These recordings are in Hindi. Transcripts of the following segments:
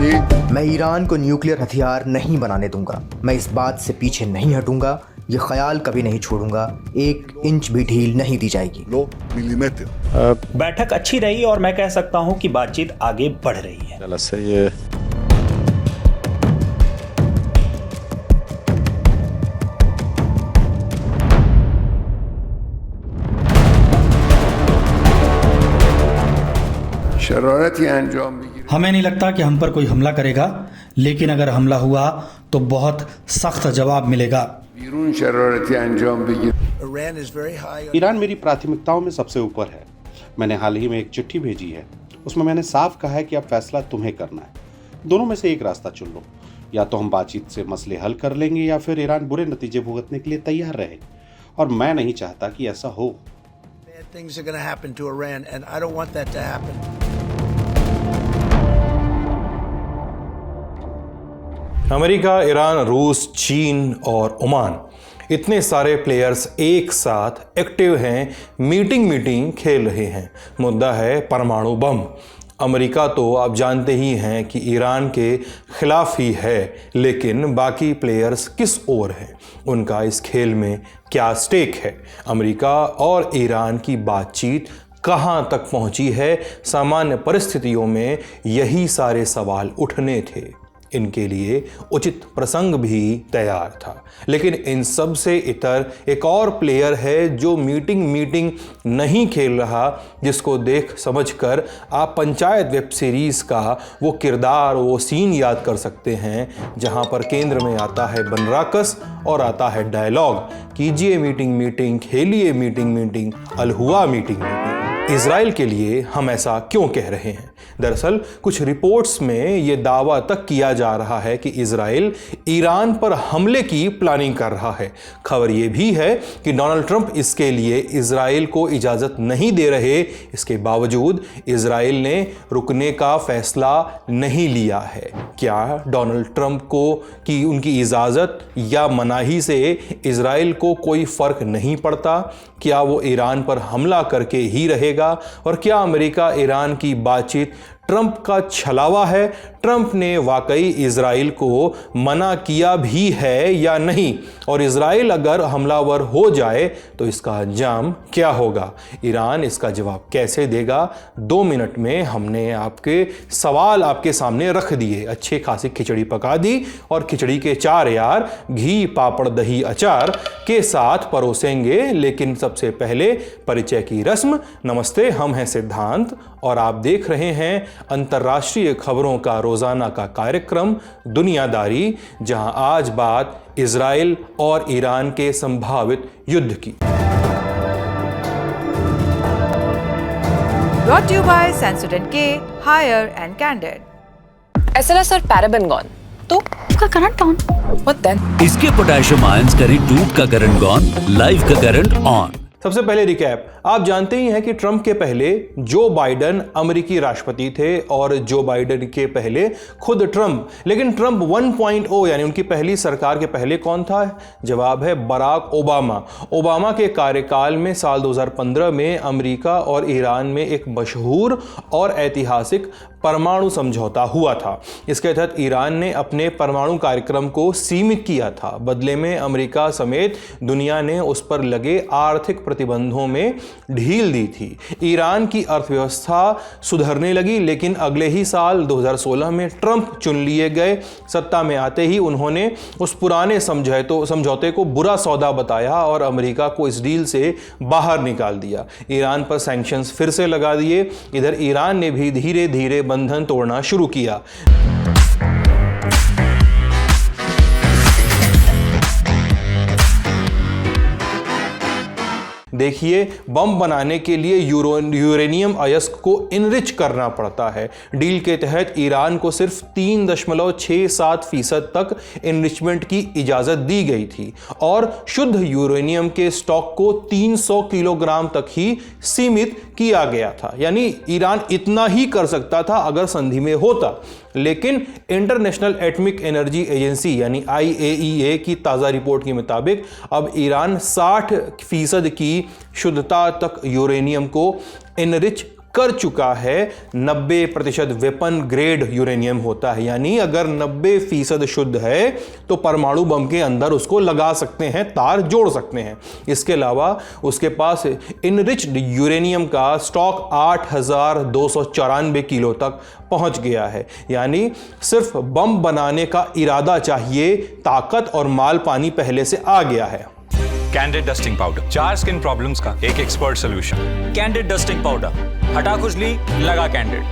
मैं ईरान को न्यूक्लियर हथियार नहीं बनाने दूंगा। मैं इस बात से पीछे नहीं हटूंगा। ये ख्याल कभी नहीं छोड़ूंगा। 1 इंच भी ढील नहीं दी जाएगी। बैठक अच्छी रही और मैं कह सकता हूं कि बातचीत आगे बढ़ रही है। हमें नहीं लगता कि हम पर कोई हमला करेगा, लेकिन अगर हमला हुआ तो बहुत सख्त जवाब मिलेगा। ईरान मेरी प्राथमिकताओं में सबसे ऊपर है। मैंने हाल ही में एक चिट्ठी भेजी है, उसमें मैंने साफ कहा है कि अब फैसला तुम्हें करना है। दोनों में से एक रास्ता चुन लो, या तो हम बातचीत से मसले हल कर लेंगे या फिर ईरान बुरे नतीजे भुगतने के लिए तैयार रहे, और मैं नहीं चाहता कि ऐसा हो। अमेरिका, ईरान, रूस, चीन और ओमान, इतने सारे प्लेयर्स एक साथ एक्टिव हैं, मीटिंग खेल रहे हैं। मुद्दा है परमाणु बम। अमेरिका तो आप जानते ही हैं कि ईरान के खिलाफ ही है, लेकिन बाकी प्लेयर्स किस ओर हैं? उनका इस खेल में क्या स्टेक है? अमेरिका और ईरान की बातचीत कहाँ तक पहुंची है? सामान्य परिस्थितियों में यही सारे सवाल उठने थे। इनके लिए उचित प्रसंग भी तैयार था, लेकिन इन सब से इतर एक और प्लेयर है जो मीटिंग नहीं खेल रहा, जिसको देख समझकर आप पंचायत वेब सीरीज का वो किरदार, वो सीन याद कर सकते हैं जहां पर केंद्र में आता है बनराकस और आता है डायलॉग, कीजिए मीटिंग, खेलिए मीटिंग, अलहुआ मीटिंग। इजराइल के लिए हम ऐसा क्यों कह रहे हैं? दरअसल कुछ रिपोर्ट्स में यह दावा तक किया जा रहा है कि इजराइल ईरान पर हमले की प्लानिंग कर रहा है। खबर यह भी है कि डोनाल्ड ट्रंप इसके लिए इजराइल को इजाजत नहीं दे रहे। इसके बावजूद इजराइल ने रुकने का फैसला नहीं लिया है। क्या डोनाल्ड ट्रंप को कि उनकी इजाजत या मनाही से इजराइल को कोई फर्क नहीं पड़ता? क्या वो ईरान पर हमला करके ही रहेगा? और क्या अमेरिका ईरान की बातचीत ट्रंप का छलावा है? ट्रंप ने वाकई इजराइल को मना किया भी है या नहीं? और इजराइल अगर हमलावर हो जाए तो इसका अंजाम क्या होगा? ईरान इसका जवाब कैसे देगा? 2 मिनट में हमने आपके सवाल आपके सामने रख दिए। अच्छी खासी खिचड़ी पका दी और खिचड़ी के 4 यार घी, पापड़, दही, अचार के साथ परोसेंगे। लेकिन सबसे पहले परिचय की रस्म। नमस्ते, हम हैं सिद्धांत और आप देख रहे हैं अंतर्राष्ट्रीय खबरों का रोजाना का कार्यक्रम दुनियादारी, जहां आज बात इजराइल और ईरान के संभावित युद्ध की। Brought to you by Sensodyne K, Higher and Candid. SLS और पैराबेन गॉन, तो उसका करंट ऑन। What then? इसके पोटेशियम आयंस करें ट्यूब का करंट गॉन, लाइव का करंट ऑन। सबसे पहले रिकैप, आप जानते ही हैं कि ट्रंप के पहले जो बाइडन अमेरिकी राष्ट्रपति थे और जो बाइडन के पहले खुद ट्रंप। लेकिन ट्रंप 1.0 यानी उनकी पहली सरकार के पहले कौन था? जवाब है बराक ओबामा। ओबामा के कार्यकाल में साल 2015 में अमेरिका और ईरान में एक मशहूर और ऐतिहासिक परमाणु समझौता हुआ था। इसके तहत ईरान ने अपने परमाणु कार्यक्रम को सीमित किया था। बदले में अमेरिका समेत दुनिया ने उस पर लगे आर्थिक प्रतिबंधों में ढील दी थी। ईरान की अर्थव्यवस्था सुधरने लगी, लेकिन अगले ही साल 2016 में ट्रंप चुन लिए गए। सत्ता में आते ही उन्होंने उस पुराने समझौते को बुरा सौदा बताया और अमेरिका को इस डील से बाहर निकाल दिया। ईरान पर सैंक्शंस फिर से लगा दिए। इधर ईरान ने भी धीरे धीरे बंधन तोड़ना शुरू किया। देखिए, बम बनाने के लिए यूरेनियम अयस्क को इनरिच करना पड़ता है। डील के तहत ईरान को सिर्फ 3.67% तक इनरिचमेंट की इजाजत दी गई थी और शुद्ध यूरेनियम के स्टॉक को 300 किलोग्राम तक ही सीमित किया गया था। यानी ईरान इतना ही कर सकता था अगर संधि में होता। लेकिन इंटरनेशनल एटॉमिक एनर्जी एजेंसी यानी IAEA की ताज़ा रिपोर्ट के मुताबिक अब ईरान 60% की शुद्धता तक यूरेनियम को इनरिच कर चुका है 90% वेपन ग्रेड यूरेनियम होता है, यानी अगर 90% शुद्ध है तो परमाणु बम के अंदर उसको लगा सकते हैं, तार जोड़ सकते हैं। इसके अलावा उसके पास इनरिच्ड यूरेनियम का स्टॉक 8,294 किलो तक पहुंच गया है, यानी सिर्फ बम बनाने का इरादा चाहिए, ताकत और माल पानी पहले से आ गया है। Candid dusting powder, 4 skin problems का एक expert solution. Candid dusting powder, हटा खुजली, लगा कैंडिड।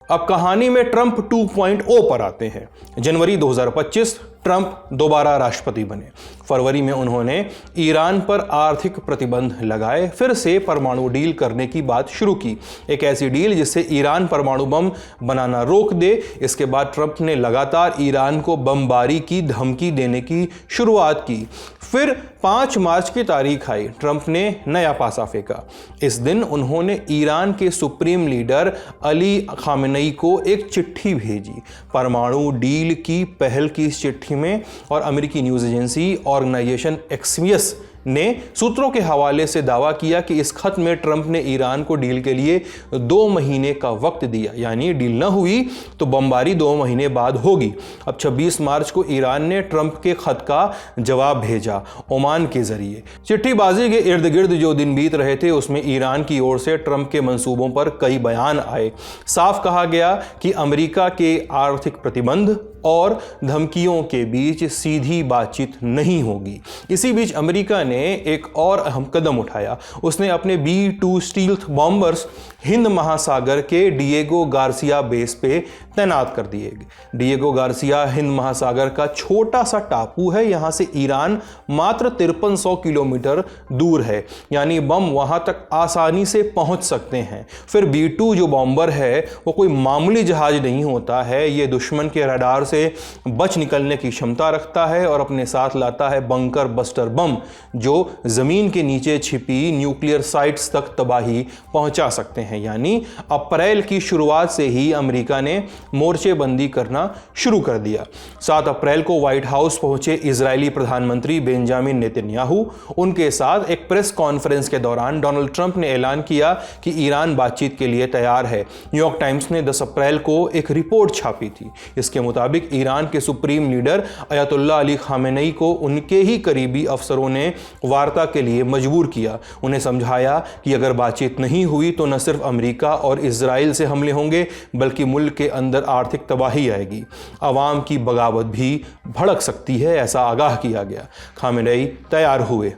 अब कहानी में ट्रंप 2.0 पर आते हैं। जनवरी 2025 ट्रंप दोबारा राष्ट्रपति बने। फरवरी में उन्होंने ईरान पर आर्थिक प्रतिबंध लगाए, फिर से परमाणु डील करने की बात शुरू की, एक ऐसी डील जिससे ईरान परमाणु बम बनाना रोक दे। इसके बाद ट्रंप ने लगातार ईरान को बमबारी की धमकी देने की शुरुआत की। फिर 5 मार्च की तारीख आई, ट्रंप ने नया पासा फेंका। इस दिन उन्होंने ईरान के सुप्रीम लीडर अली खामेनेई को एक चिट्ठी भेजी, परमाणु डील की पहल की इस चिट्ठी में। और अमेरिकी न्यूज़ एजेंसी ऑर्गेनाइजेशन एक्सियस ने सूत्रों के हवाले से दावा किया कि इस खत में ट्रंप ने ईरान को डील के लिए 2 महीने का वक्त दिया, यानी डील न हुई तो बमबारी 2 महीने बाद होगी। अब 26 मार्च को ईरान ने ट्रंप के खत का जवाब भेजा ओमान के जरिए। चिट्ठीबाजी के इर्द गिर्द जो दिन बीत रहे थे उसमें ईरान की ओर से ट्रंप के मंसूबों पर कई बयान आए। साफ कहा गया कि अमेरिका के आर्थिक प्रतिबंध और धमकियों के बीच सीधी बातचीत नहीं होगी। इसी बीच अमेरिका ने एक और अहम कदम उठाया। उसने अपने B-2 स्टील्थ बॉम्बर्स हिंद महासागर के डिएगो गार्सिया बेस पे तैनात कर दिए। डिएगो गार्सिया हिंद महासागर का छोटा सा टापू है, यहां से ईरान मात्र 5300 किलोमीटर दूर है, यानी बम वहां तक आसानी से पहुंच सकते हैं। फिर B-2 जो बॉम्बर है वो कोई मामूली जहाज नहीं होता है, ये दुश्मन के रडार से बच निकलने की क्षमता रखता है और अपने साथ लाता है बंकर बस्टर बम, जो जमीन के नीचे छिपी न्यूक्लियर साइट्स तक तबाही पहुंचा सकते हैं। यानी अप्रैल की शुरुआत से ही अमेरिका ने मोर्चेबंदी करना शुरू कर दिया। 7 अप्रैल को व्हाइट हाउस पहुंचे इजरायली प्रधानमंत्री बेंजामिन नेतन्याहू। उनके साथ एक प्रेस कॉन्फ्रेंस के दौरान डोनाल्ड ट्रंप ने ऐलान किया कि ईरान बातचीत के लिए तैयार है। न्यूयॉर्क टाइम्स ने 10 अप्रैल को एक रिपोर्ट छापी थी। इसके मुताबिक ईरान के सुप्रीम लीडर अयतुल्ला अली खामेनेई को उनके ही करीबी अफसरों ने वार्ता के लिए मजबूर किया। उन्हें समझाया कि अगर बातचीत नहीं हुई तो न सिर्फ अमेरिका और इजराइल से हमले होंगे बल्कि मुल्क के अंदर आर्थिक तबाही आएगी, अवाम की बगावत भी भड़क सकती है, ऐसा आगाह किया गया। खामेनेई तैयार हुए।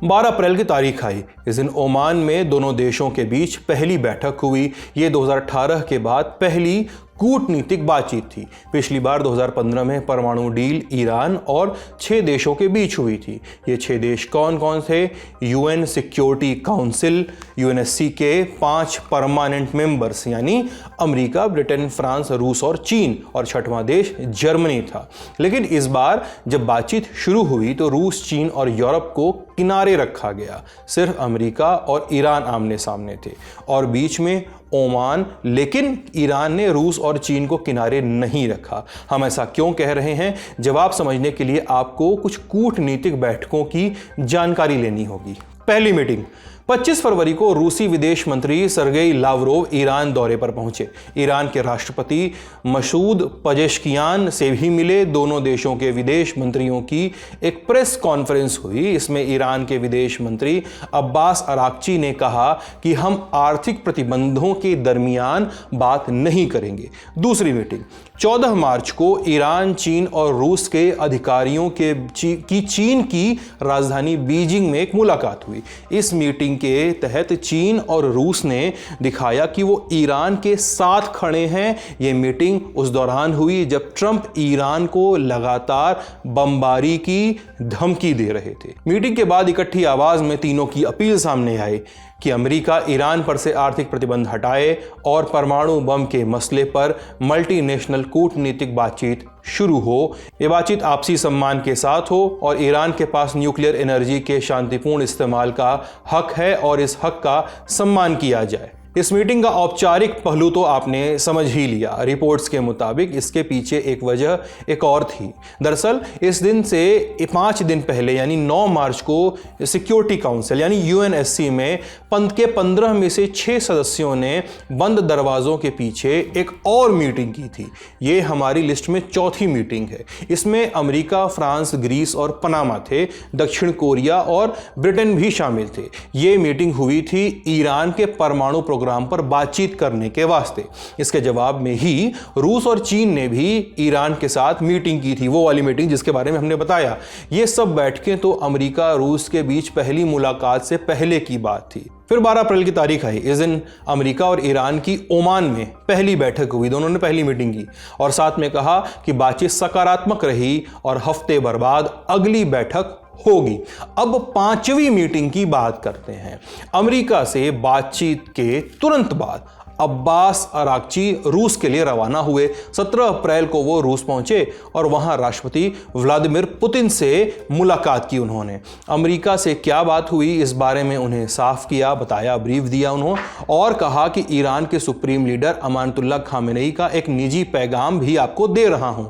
12 अप्रैल की तारीख आई। इस दिन ओमान में दोनों देशों के बीच पहली बैठक हुई। ये 2018 के बाद पहली कूटनीतिक बातचीत थी। पिछली बार 2015 में परमाणु डील ईरान और 6 देशों के बीच हुई थी। ये 6 देश कौन कौन थे? यूएन सिक्योरिटी काउंसिल, यूएनएससी के 5 परमानेंट मेंबर्स यानी अमेरिका, ब्रिटेन, फ्रांस, रूस और चीन, और 6वां देश जर्मनी था। लेकिन इस बार जब बातचीत शुरू हुई तो रूस, चीन और यूरोप को किनारे रखा गया। सिर्फ अमेरिका और ईरान आमने सामने थे और बीच में ओमान। लेकिन ईरान ने रूस और चीन को किनारे नहीं रखा। हम ऐसा क्यों कह रहे हैं? जवाब समझने के लिए आपको कुछ कूटनीतिक बैठकों की जानकारी लेनी होगी। पहली मीटिंग 25 फरवरी को रूसी विदेश मंत्री सरगेई लावरोव ईरान दौरे पर पहुंचे। ईरान के राष्ट्रपति मसूद पजेश्कियान से भी मिले। दोनों देशों के विदेश मंत्रियों की एक प्रेस कॉन्फ्रेंस हुई। इसमें ईरान के विदेश मंत्री अब्बास अराक्ची ने कहा कि हम आर्थिक प्रतिबंधों के दरमियान बात नहीं करेंगे। दूसरी मीटिंग 14 मार्च को ईरान, चीन और रूस के अधिकारियों की चीन की राजधानी बीजिंग में एक मुलाकात हुई। इस मीटिंग के तहत चीन और रूस ने दिखाया कि वो ईरान के साथ खड़े हैं। ये मीटिंग उस दौरान हुई जब ट्रंप ईरान को लगातार बमबारी की धमकी दे रहे थे। मीटिंग के बाद इकट्ठी आवाज में तीनों की अपील सामने आई कि अमेरिका ईरान पर से आर्थिक प्रतिबंध हटाए और परमाणु बम के मसले पर मल्टीनेशनल कूटनीतिक बातचीत शुरू हो। ये बातचीत आपसी सम्मान के साथ हो और ईरान के पास न्यूक्लियर एनर्जी के शांतिपूर्ण इस्तेमाल का हक है और इस हक का सम्मान किया जाए। इस मीटिंग का औपचारिक पहलू तो आपने समझ ही लिया। रिपोर्ट्स के मुताबिक इसके पीछे एक वजह एक और थी। दरअसल इस दिन से 5 दिन पहले यानी 9 मार्च को सिक्योरिटी काउंसिल यानी यूएनएससी में पंत के 15 में से 6 सदस्यों ने बंद दरवाजों के पीछे एक और मीटिंग की थी। ये हमारी लिस्ट में चौथी मीटिंग है। इसमें अमेरिका, फ्रांस, ग्रीस और पनामा थे। दक्षिण कोरिया और ब्रिटेन भी शामिल थे। ये मीटिंग हुई थी ईरान के परमाणु प्रोग्राम पर बातचीत करने के वास्ते। इसके जवाब में ही रूस और चीन ने भी ईरान के साथ मीटिंग की थी, वो वाली मीटिंग जिसके बारे में हमने बताया। ये सब बैठकें तो अमेरिका रूस के बीच पहली मुलाकात से पहले की बात थी। फिर 12 अप्रैल की तारीख आई। इस दिन अमेरिका और ईरान की ओमान में पहली बैठक हुई। दोनों ने पहली मीटिंग की और साथ में कहा कि बातचीत सकारात्मक रही और हफ्ते भर बाद अगली बैठक होगी। अब 5वीं मीटिंग की बात करते हैं। अमेरिका से बातचीत के तुरंत बाद अब्बास अराक्ची रूस के लिए रवाना हुए। 17 अप्रैल को वो रूस पहुंचे और वहां राष्ट्रपति व्लादिमीर पुतिन से मुलाकात की उन्होंने। अमेरिका से क्या बात हुई इस बारे में उन्हें साफ किया, बताया, ब्रीफ दिया उन्होंने और कहा कि ईरान के सुप्रीम लीडर अमानतुल्लाह खामेनेई का एक निजी पैगाम भी आपको दे रहा हूं।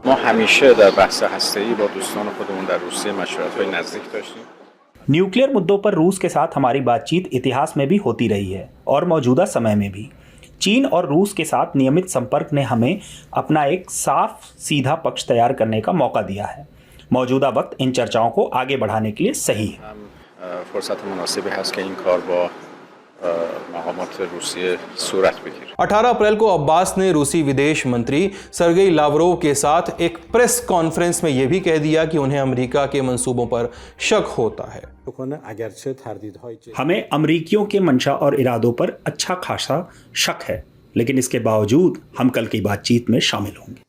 न्यूक्लियर मुद्दों पर रूस के साथ हमारी बातचीत इतिहास में भी होती रही है और मौजूदा समय में भी। चीन और रूस के साथ नियमित संपर्क ने हमें अपना एक साफ सीधा पक्ष तैयार करने का मौका दिया है। मौजूदा वक्त इन चर्चाओं को आगे बढ़ाने के लिए सही है। 18 अप्रैल को अब्बास ने रूसी विदेश मंत्री सर्गेई लावरोव के साथ एक प्रेस कॉन्फ्रेंस में यह भी कह दिया कि उन्हें अमेरिका के मंसूबों पर शक होता है। हमें अमेरिकियों के मंशा और इरादों पर अच्छा खासा शक है, लेकिन इसके बावजूद हम कल की बातचीत में शामिल होंगे।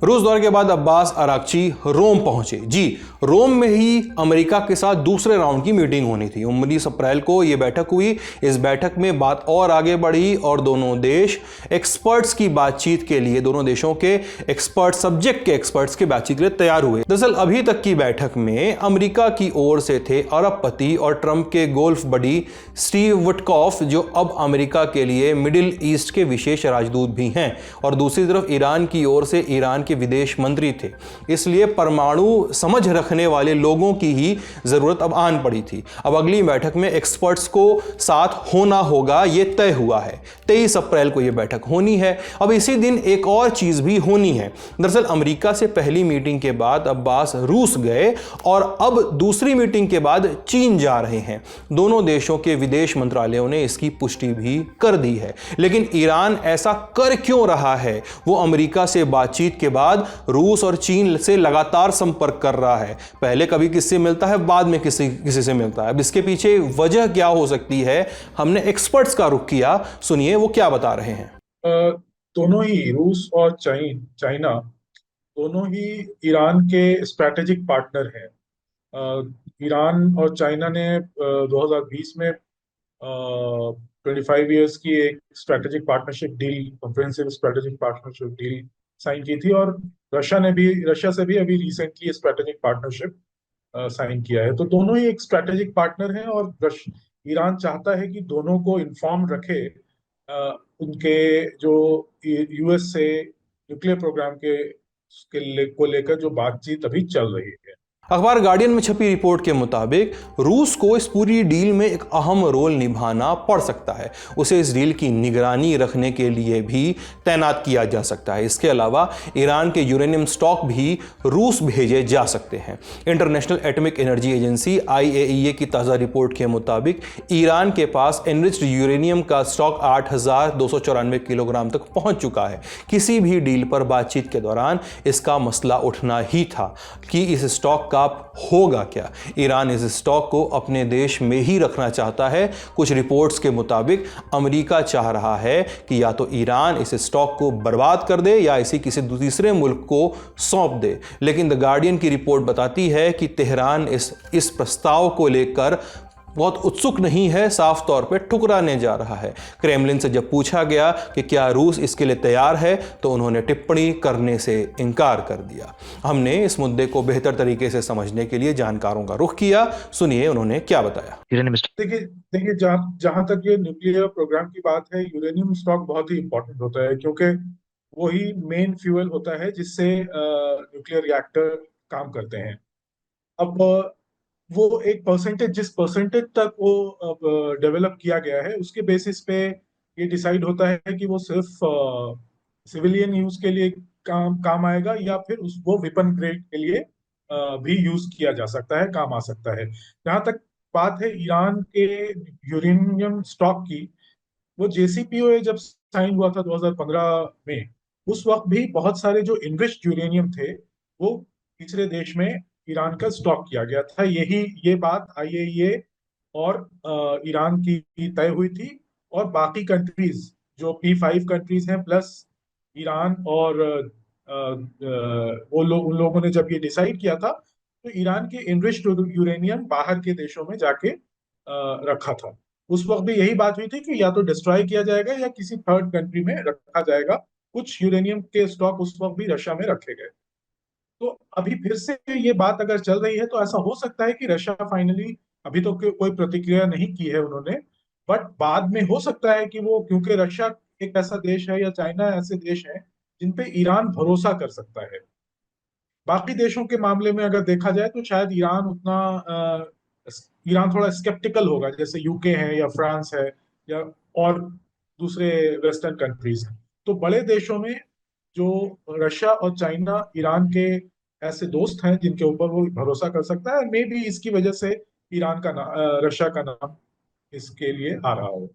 रूस दौरे के बाद अब्बास अराक्ची रोम पहुंचे। जी, रोम में ही अमेरिका के साथ दूसरे राउंड की मीटिंग होनी थी। 19 अप्रैल को यह बैठक हुई। इस बैठक में बात और आगे बढ़ी और दोनों देश एक्सपर्ट्स की बातचीत के लिए, दोनों देशों के एक्सपर्ट, सब्जेक्ट के एक्सपर्ट्स की बातचीत के लिए तैयार हुए। दरअसल अभी तक की बैठक में अमेरिका की ओर से थे अरबपति और ट्रंप के गोल्फ बडी स्टीव विटकॉफ, जो अब अमेरिका के लिए मिडिल ईस्ट के विशेष राजदूत भी हैं, और दूसरी तरफ ईरान की ओर से ईरान के विदेश मंत्री थे। इसलिए परमाणु समझ रखने वाले लोगों की ही जरूरत अब आन पड़ी थी। अब अगली बैठक में एक्सपर्ट्स को साथ होना होगा, यह तय हुआ है। 23 अप्रैल को यह बैठक होनी है। अब इसी दिन एक और चीज भी होनी है। दरअसल अमेरिका से पहली मीटिंग के बाद अब्बास रूस गए और अब दूसरी मीटिंग के बाद चीन जा रहे हैं। दोनों देशों के विदेश मंत्रालयों ने इसकी पुष्टि भी कर दी है। लेकिन ईरान ऐसा कर क्यों रहा है? वो अमेरिका से बातचीत के बाद रूस और चीन से लगातार संपर्क कर रहा है। पहले कभी किससे मिलता है, बाद में किसी से मिलता है। अब इसके पीछे वजह क्या हो सकती है? हमने एक्सपर्ट्स का रुख किया, सुनिए वो क्या बता रहे हैं। दोनों ही रूस और चाइना दोनों ही ईरान के स्ट्रैटेजिक पार्टनर हैं। ईरान और चाइना ने 2020 में 25 इयर्स की एक strategic partnership deal, comprehensive strategic partnership deal sign की थी और रशिया से भी अभी रिसेंटली स्ट्रैटेजिक पार्टनरशिप साइन किया है। तो दोनों ही एक स्ट्रैटेजिक पार्टनर हैं और ईरान चाहता है कि दोनों को इन्फॉर्म रखे उनके जो यूएस से न्यूक्लियर प्रोग्राम को लेकर जो बातचीत अभी चल रही है। अखबार गार्डियन में छपी रिपोर्ट के मुताबिक रूस को इस पूरी डील में एक अहम रोल निभाना पड़ सकता है। उसे इस डील की निगरानी रखने के लिए भी तैनात किया जा सकता है। इसके अलावा ईरान के यूरेनियम स्टॉक भी रूस भेजे जा सकते हैं। International atomic energy agency IAEA की ताज़ा रिपोर्ट के मुताबिक ईरान के पास एनरिच्ड यूरेनियम का स्टॉक 8,294 किलोग्राम तक पहुंच चुका है। किसी भी डील पर बातचीत के दौरान इसका मसला उठना ही था कि इस स्टॉक होगा क्या। ईरान इस स्टॉक को अपने देश में ही रखना चाहता है। कुछ रिपोर्ट्स के मुताबिक अमेरिका चाह रहा है कि या तो ईरान इस स्टॉक को बर्बाद कर दे या इसे किसी दूसरे मुल्क को सौंप दे। लेकिन द गार्डियन की रिपोर्ट बताती है कि तेहरान इस प्रस्ताव को लेकर बहुत उत्सुक नहीं है, साफ तौर पे ठुकराने जा रहा है। क्रेमलिन से जब पूछा गया कि क्या रूस इसके लिए तैयार है तो उन्होंने टिप्पणी करने से इनकार कर दिया। हमने इस मुद्दे को बेहतर तरीके से समझने के लिए जानकारों का रुख किया। सुनिए उन्होंने क्या बताया। देखिए जहां तक ये न्यूक्लियर प्रोग्राम की बात है, यूरेनियम स्टॉक बहुत ही इंपॉर्टेंट होता है, क्योंकि वही मेन फ्यूल होता है जिससे न्यूक्लियर रिएक्टर काम करते हैं। अब वो एक परसेंटेज, जिस परसेंटेज तक वो डेवलप किया गया है, उसके बेसिस पे ये डिसाइड होता है कि वो सिर्फ सिविलियन यूज के लिए काम आएगा या फिर वो वेपन ग्रेड के लिए भी यूज किया जा सकता है, काम आ सकता है। जहां तक बात है ईरान के यूरेनियम स्टॉक की, वो जेसीपीओए जब साइन हुआ था 2015 में, उस वक्त भी बहुत सारे जो इनरिच्ड यूरेनियम थे वो तीसरे देश में ईरान का स्टॉक किया गया था। ये बात आईएईए और ईरान की तय हुई थी, और बाकी कंट्रीज जो P5 कंट्रीज हैं प्लस ईरान, और उन लोगों ने जब ये डिसाइड किया था तो ईरान के इनरिच्ड यूरेनियम बाहर के देशों में जाके रखा था। उस वक्त भी यही बात हुई थी कि या तो डिस्ट्रॉय किया जाएगा या किसी थर्ड कंट्री में रखा जाएगा। कुछ यूरेनियम के स्टॉक उस वक्त भी रशिया में रखे गए। तो अभी फिर से ये बात अगर चल रही है तो ऐसा हो सकता है कि रशिया फाइनली, अभी तो कोई प्रतिक्रिया नहीं की है उन्होंने, बट बाद में हो सकता है कि वो, क्योंकि रशिया एक ऐसा देश है या चाइना ऐसे देश है जिन पे ईरान भरोसा कर सकता है। बाकी देशों के मामले में अगर देखा जाए तो शायद ईरान थोड़ा स्केप्टिकल होगा, जैसे यूके है या फ्रांस है या और दूसरे वेस्टर्न कंट्रीज हैं। तो बड़े देशों में जो रशिया और चाइना, ईरान के ऐसे दोस्त हैं जिनके ऊपर वो भरोसा कर सकता है, मे बी इसकी वजह से रशिया का नाम इसके लिए आ रहा हो।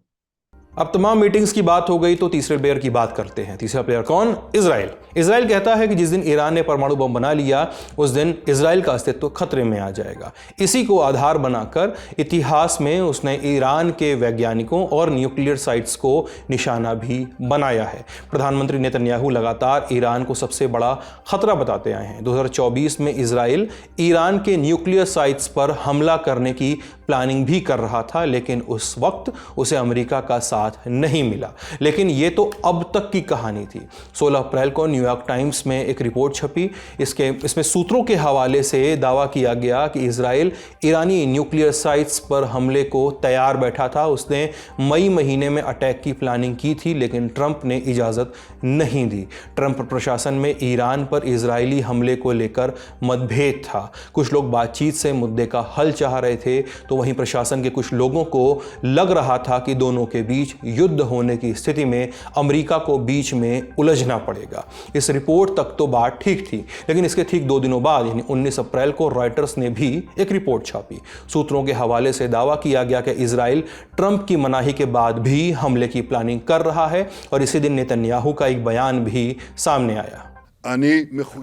अब तमाम मीटिंग्स की बात हो गई तो तीसरे प्लेयर की बात करते हैं। तीसरा प्लेयर कौन? इजराइल। इजराइल कहता है कि जिस दिन ईरान ने परमाणु बम बना लिया उस दिन इजराइल का अस्तित्व खतरे में आ जाएगा। इसी को आधार बनाकर इतिहास में उसने ईरान के वैज्ञानिकों और न्यूक्लियर साइट्स को निशाना भी बनाया है। प्रधानमंत्री नेतन्याहू लगातार ईरान को सबसे बड़ा खतरा बताते आए हैं। 2024 में इजराइल ईरान के न्यूक्लियर साइट्स पर हमला करने की प्लानिंग भी कर रहा था, लेकिन उस वक्त उसे अमेरिका का साथ नहीं मिला। लेकिन यह तो अब तक की कहानी थी। 16 अप्रैल को न्यूयॉर्क टाइम्स में एक रिपोर्ट छपी। इसमें सूत्रों के हवाले से दावा किया गया कि इजराइल ईरानी न्यूक्लियर साइट्स पर हमले को तैयार बैठा था। उसने मई महीने में अटैक की प्लानिंग की थी, लेकिन ट्रंप ने इजाज़त नहीं दी। ट्रंप प्रशासन में ईरान पर इजरायली हमले को लेकर मतभेद था। कुछ लोग बातचीत से मुद्दे का हल चाह रहे थे, तो वहीं प्रशासन के कुछ लोगों को लग रहा था कि दोनों के बीच युद्ध होने की स्थिति में अमेरिका को बीच में उलझना पड़ेगा। इस रिपोर्ट तक तो बात ठीक थी, लेकिन इसके ठीक 2 दिनों बाद यानी 19 अप्रैल को रॉयटर्स ने भी एक रिपोर्ट छापी। सूत्रों के हवाले से दावा किया गया कि इजराइल ट्रंप की मनाही के बाद भी हमले की प्लानिंग कर रहा है, और इसी दिन नेतन्याहू का एक बयान भी सामने आया।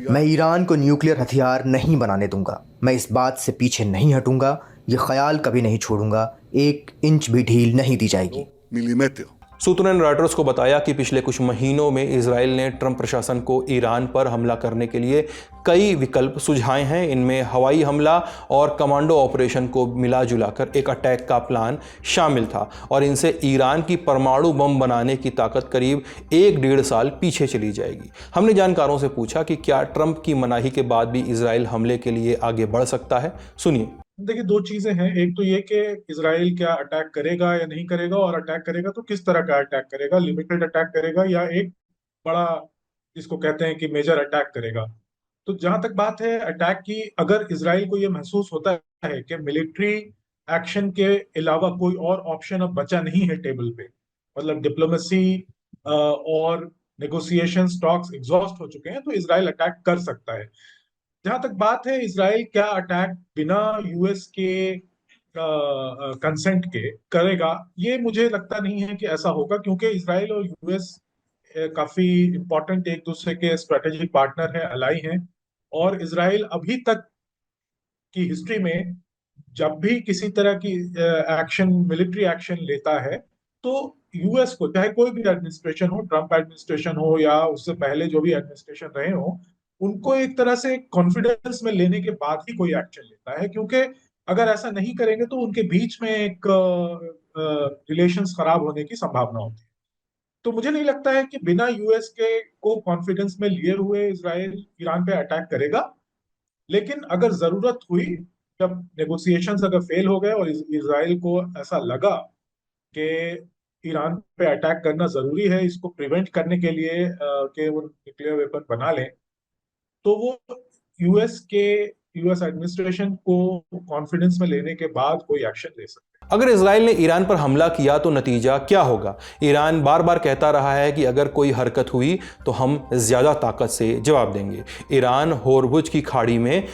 मैं ईरान को न्यूक्लियर हथियार नहीं बनाने दूंगा। मैं इस बात से पीछे नहीं हटूंगा। ये ख्याल कभी नहीं छोड़ूंगा। 1 इंच भी ढील नहीं दी जाएगी। सूत्रों ने रॉयटर्स को बताया कि पिछले कुछ महीनों में इजराइल ने ट्रंप प्रशासन को ईरान पर हमला करने के लिए कई विकल्प सुझाए हैं। इनमें हवाई हमला और कमांडो ऑपरेशन को मिला जुलाकर एक अटैक का प्लान शामिल था, और इनसे ईरान की परमाणु बम बनाने की ताकत करीब 1-1.5 साल पीछे चली जाएगी। हमने जानकारों से पूछा कि क्या ट्रंप की मनाही के बाद भी इजराइल हमले के लिए आगे बढ़ सकता है। सुनिए। देखिए, 2 चीजें हैं। एक तो ये कि इजराइल क्या अटैक करेगा या नहीं करेगा, और अटैक करेगा तो किस तरह का अटैक करेगा, लिमिटेड अटैक करेगा या एक बड़ा, जिसको कहते हैं कि मेजर अटैक करेगा। तो जहां तक बात है अटैक की, अगर इजराइल को ये महसूस होता है कि मिलिट्री एक्शन के अलावा कोई और ऑप्शन अब बचा नहीं है टेबल पे, मतलब डिप्लोमेसी और नेगोशिएशन टॉक्स एग्जॉस्ट हो चुके हैं, तो इजराइल अटैक कर सकता है। जहां तक बात है इजराइल क्या अटैक बिना यूएस के कंसेंट के करेगा, ये मुझे लगता नहीं है कि ऐसा होगा, क्योंकि इजराइल और यूएस काफी इंपॉर्टेंट एक दूसरे के स्ट्रेटेजिक पार्टनर हैं, अलाई हैं। और इजराइल अभी तक की हिस्ट्री में जब भी किसी तरह की एक्शन, मिलिट्री एक्शन लेता है, तो यूएस को, चाहे कोई भी एडमिनिस्ट्रेशन हो, ट्रंप एडमिनिस्ट्रेशन हो या उससे पहले जो भी एडमिनिस्ट्रेशन रहे हो, उनको एक तरह से कॉन्फिडेंस में लेने के बाद ही कोई एक्शन लेता है। क्योंकि अगर ऐसा नहीं करेंगे तो उनके बीच में एक रिलेशंस खराब होने की संभावना होती है। तो मुझे नहीं लगता है कि बिना यूएस के को कॉन्फिडेंस में लिए हुए इजराइल ईरान पे अटैक करेगा, लेकिन अगर जरूरत हुई, जब नेगोशिएशंस अगर फेल हो गए और इजराइल को ऐसा लगा कि ईरान पे अटैक करना जरूरी है इसको प्रिवेंट करने के लिए कि वो न्यूक्लियर वेपन बना लें, तो वो यूएस एडमिनिस्ट्रेशन को कॉन्फिडेंस में लेने के बाद कोई एक्शन ले सकते हैं। अगर इजराइल ने ईरान पर हमला किया तो नतीजा क्या होगा? ईरान बार बार कहता रहा है कि अगर कोई हरकत हुई तो हम ज्यादा ताकत से जवाब देंगे। ईरान होरमुज की खाड़ी में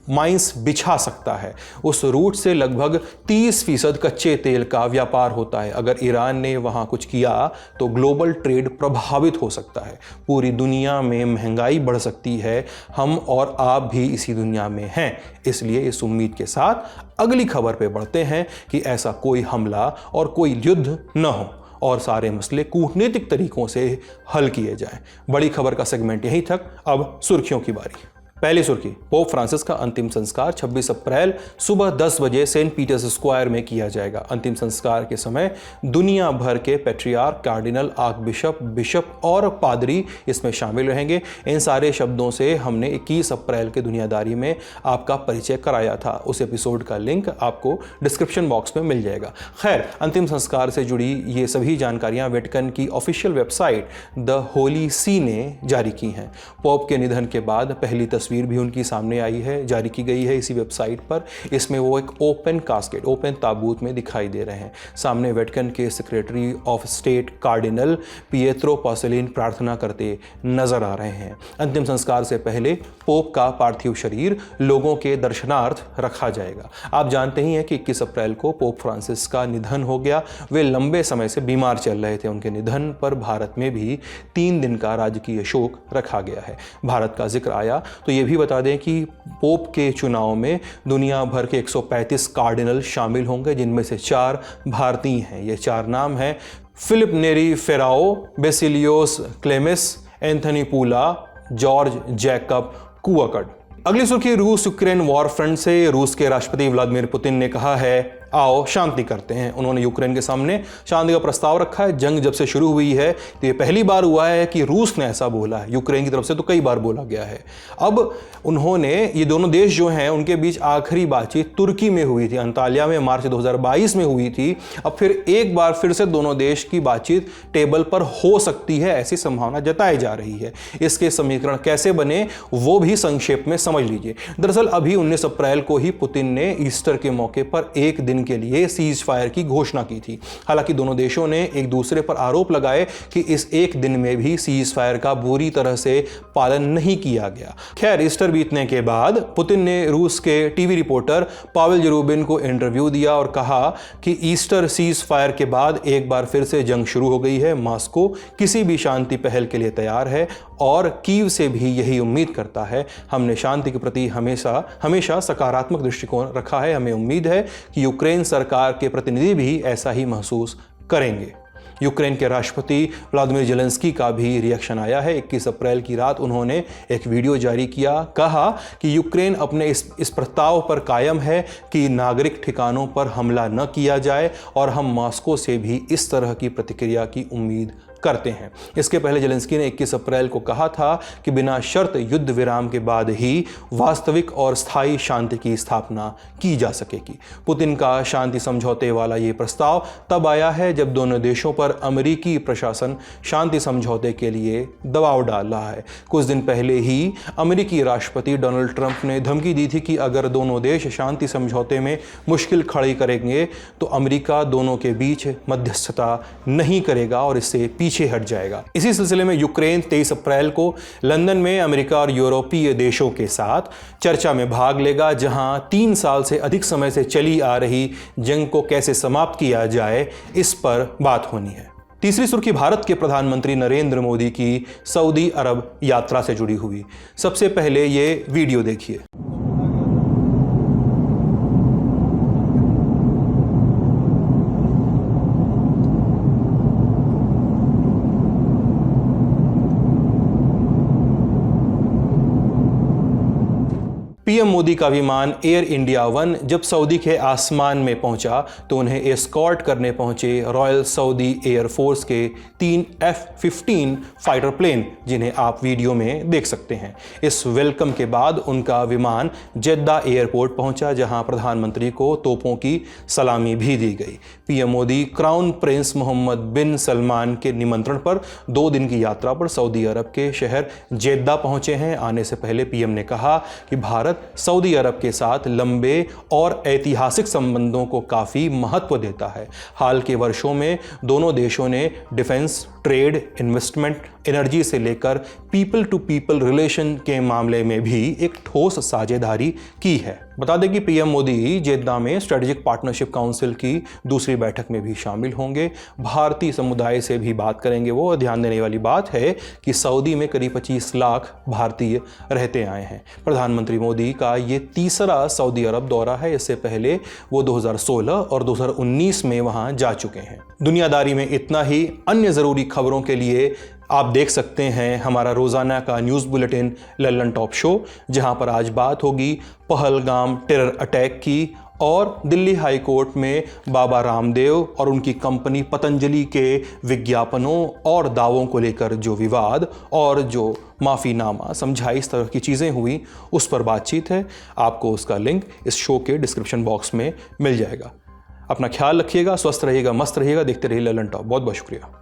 माइंस बिछा सकता है। उस रूट से लगभग 30% कच्चे तेल का व्यापार होता है। अगर ईरान ने वहां कुछ किया तो ग्लोबल ट्रेड प्रभावित हो सकता है, पूरी दुनिया में महंगाई बढ़ सकती है। हम और आप भी इसी दुनिया में हैं। इसलिए इस उम्मीद के साथ अगली खबर पे बढ़ते हैं कि ऐसा कोई हमला और कोई युद्ध न हो और सारे मसले कूटनीतिक तरीकों से हल किए जाएं। बड़ी खबर का सेगमेंट यहीं तक। अब सुर्खियों की बारी। पहली सुर्खी, पोप फ्रांसिस का अंतिम संस्कार 26 अप्रैल सुबह 10 बजे सेंट पीटर्स स्क्वायर में किया जाएगा। अंतिम संस्कार के समय दुनिया भर के पैट्रियार्क, कार्डिनल, आर्कबिशप, बिशप और पादरी इसमें शामिल रहेंगे। इन सारे शब्दों से हमने 21 अप्रैल के दुनियादारी में आपका परिचय कराया था। उस एपिसोड का लिंक आपको डिस्क्रिप्शन बॉक्स में मिल जाएगा। खैर, अंतिम संस्कार से जुड़ी ये सभी जानकारियां वेटिकन की ऑफिशियल वेबसाइट द होली सी ने जारी की हैं। पोप के निधन के बाद पहली तस्वीर भी उनकी सामने आई है, जारी की गई है इसी वेबसाइट पर। इसमें वो एक ओपन कास्केट, ओपन ताबूत में दिखाई दे रहे हैं। सामने वेटिकन के secretary of state cardinal Pietro Parolin प्रार्थना करते नजर आ रहे हैं। अंतिम संस्कार से पहले पोप का पार्थिव शरीर लोगों के दर्शनार्थ रखा जाएगा। आप जानते ही हैं कि 21 अप्रैल को पोप फ्रांसिस का निधन हो गया। वे लंबे समय से बीमार चल रहे थे। उनके निधन पर भारत में भी 3 दिन का राजकीय शोक रखा गया है। भारत का जिक्र आया तो ये भी बता दें कि पोप के चुनाव में दुनिया भर के 135 कार्डिनल शामिल होंगे, जिनमें से 4 भारतीय हैं। ये 4 नाम हैं: फिलिप नेरी फेराओ, बेसिलियोस क्लेमिस, एंथनी पूला, जॉर्ज जैकब कुआकड। अगली सुर्खी, रूस यूक्रेन वॉर फ्रंट से। रूस के राष्ट्रपति व्लादिमीर पुतिन ने कहा है, आओ शांति करते हैं। उन्होंने यूक्रेन के सामने शांति का प्रस्ताव रखा है। जंग जब से शुरू हुई है तो ये पहली बार हुआ है कि रूस ने ऐसा बोला है। यूक्रेन की तरफ से तो कई बार बोला गया है। अब उन्होंने, ये दोनों देश जो हैं उनके बीच आखिरी बातचीत तुर्की में हुई थी, अंताल्या में मार्च 2022 में हुई थी। अब फिर एक बार फिर से दोनों देश की बातचीत टेबल पर हो सकती है, ऐसी संभावना जताई जा रही है। इसके समीकरण कैसे बने वो भी संक्षेप में समझ लीजिए। दरअसल अभी 19 अप्रैल को ही पुतिन ने ईस्टर के मौके पर एक दिन के लिए सीज फायर की घोषणा की थी। हालांकि दोनों देशों ने एक दूसरे पर आरोप लगाए कि इस एक दिन में भी सीज फायर का बुरी तरह से पालन नहीं किया गया। खैर, ईस्टर बीतने के बाद पुतिन ने रूस के टीवी रिपोर्टर पावेल जरूबिन को इंटरव्यू दिया और कहा कि ईस्टर सीज फायर के बाद एक बार फिर से जंग शुरू हो गई है। मॉस्को किसी भी शांति पहल के लिए तैयार है और कीव से भी यही उम्मीद करता है। हमने शांति के प्रति हमेशा सकारात्मक दृष्टिकोण रखा है। हमें उम्मीद है कि यूक्रेन सरकार के प्रतिनिधि भी ऐसा ही महसूस करेंगे। यूक्रेन के राष्ट्रपति व्लादिमीर जेलेंस्की का भी रिएक्शन आया है। 21 अप्रैल की रात उन्होंने एक वीडियो जारी किया, कहा कि यूक्रेन अपने इस प्रस्ताव पर कायम है कि नागरिक ठिकानों पर हमला न किया जाए और हम मॉस्को से भी इस तरह की प्रतिक्रिया की उम्मीद करते हैं। इसके पहले जेलेंस्की ने 21 अप्रैल को कहा था कि बिना शर्त युद्ध विराम के बाद ही वास्तविक और स्थायी शांति की स्थापना की जा सकेगी। पुतिन का शांति समझौते वाला ये प्रस्ताव तब आया है जब दोनों देशों पर अमेरिकी प्रशासन शांति समझौते के लिए दबाव डाल रहा है। कुछ दिन पहले ही अमेरिकी राष्ट्रपति डोनाल्ड ट्रंप ने धमकी दी थी कि अगर दोनों देश शांति समझौते में मुश्किल खड़ी करेंगे तो अमेरिका दोनों के बीच मध्यस्थता नहीं करेगा और इससे पीछे हट जाएगा। इसी सिलसिले में यूक्रेन 23 अप्रैल को लंदन में अमेरिका और यूरोपीय देशों के साथ चर्चा में भाग लेगा, जहां 3 साल से अधिक समय से चली आ रही जंग को कैसे समाप्त किया जाए, इस पर बात होनी है। तीसरी सुर्खी, भारत के प्रधानमंत्री नरेंद्र मोदी की सऊदी अरब यात्रा से जुड़ी हुई। सबसे पहले ये वीडियो देखिए। पीएम मोदी का विमान एयर इंडिया 1 जब सऊदी के आसमान में पहुंचा तो उन्हें एस्कॉर्ट करने पहुंचे रॉयल सऊदी एयर फोर्स के 3 F-15 फाइटर प्लेन, जिन्हें आप वीडियो में देख सकते हैं। इस वेलकम के बाद उनका विमान जेद्दा एयरपोर्ट पहुंचा, जहां प्रधानमंत्री को तोपों की सलामी भी दी गई। PM Modi crown prince Mohammed bin Salman के निमंत्रण पर 2 दिन की यात्रा पर सऊदी अरब के शहर जेद्दा पहुंचे हैं। आने से पहले पीएम ने कहा कि भारत सऊदी अरब के साथ लंबे और ऐतिहासिक संबंधों को काफ़ी महत्व देता है। हाल के वर्षों में दोनों देशों ने डिफेंस, ट्रेड, इन्वेस्टमेंट, एनर्जी से लेकर पीपल टू पीपल रिलेशन के मामले में भी एक ठोस साझेदारी की है। बता दें कि पीएम मोदी जेद्दा में स्ट्रेटेजिक पार्टनरशिप काउंसिल की दूसरी बैठक में भी शामिल होंगे। भारतीय समुदाय से भी बात करेंगे वो। ध्यान देने वाली बात है कि सऊदी में करीब 25 लाख भारतीय रहते आए हैं। प्रधानमंत्री मोदी का ये तीसरा सऊदी अरब दौरा है। इससे पहले वो 2016 और 2019 में वहाँ जा चुके हैं। दुनियादारी में इतना ही। अन्य ज़रूरी खबरों के लिए आप देख सकते हैं हमारा रोज़ाना का news bulletin Lallan top show, जहां पर आज बात होगी पहलगाम टेरर अटैक की और दिल्ली हाई कोर्ट में बाबा रामदेव और उनकी कंपनी पतंजलि के विज्ञापनों और दावों को लेकर जो विवाद और जो माफ़ीनामा समझाई, इस तरह की चीज़ें हुई, उस पर बातचीत है। आपको उसका लिंक इस शो के डिस्क्रिप्शन बॉक्स में मिल जाएगा। अपना ख्याल रखिएगा, स्वस्थ रहिएगा, मस्त रहिएगा। देखते रहिए लल्लन टॉप। बहुत बहुत शुक्रिया।